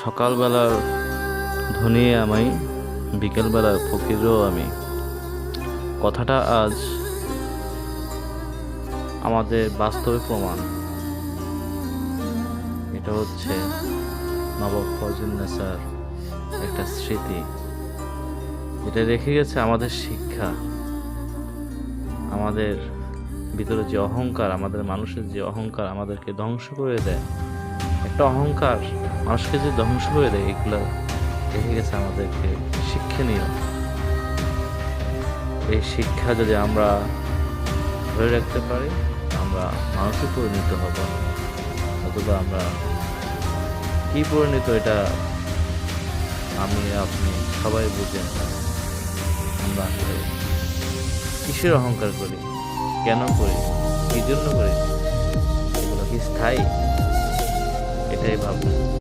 সকালবেলার ধনী আমি, বিকেলবেলার ফকিরও আমি। কথাটা আজ আমাদের বাস্তবে প্রমাণ। এটা হচ্ছে নবাব ফয়জুন্নেছার একটা স্মৃতি, যেটা রেখে গেছে আমাদের শিক্ষা। আমাদের ভিতরে যে অহংকার, আমাদের মানুষের যে অহংকার আমাদেরকে ধ্বংস করে দেয়, একটা অহংকার মানুষকে যে ধ্বংস করে দেয়, এগুলা রেখে গেছে আমাদেরকে শিক্ষণীয়। এই শিক্ষা যদি আমরা ধরে রাখতে পারি, আমরা মানুষে পরিণত হব। অথবা আমরা কি পরিণত, এটা আমি আপনি সবাই বুঝেন। আমরা আসলে কিসের অহংকার করি, কেন করি, কি জন্য করি, এগুলো কি স্থায়ী? এটাই ভাবনা।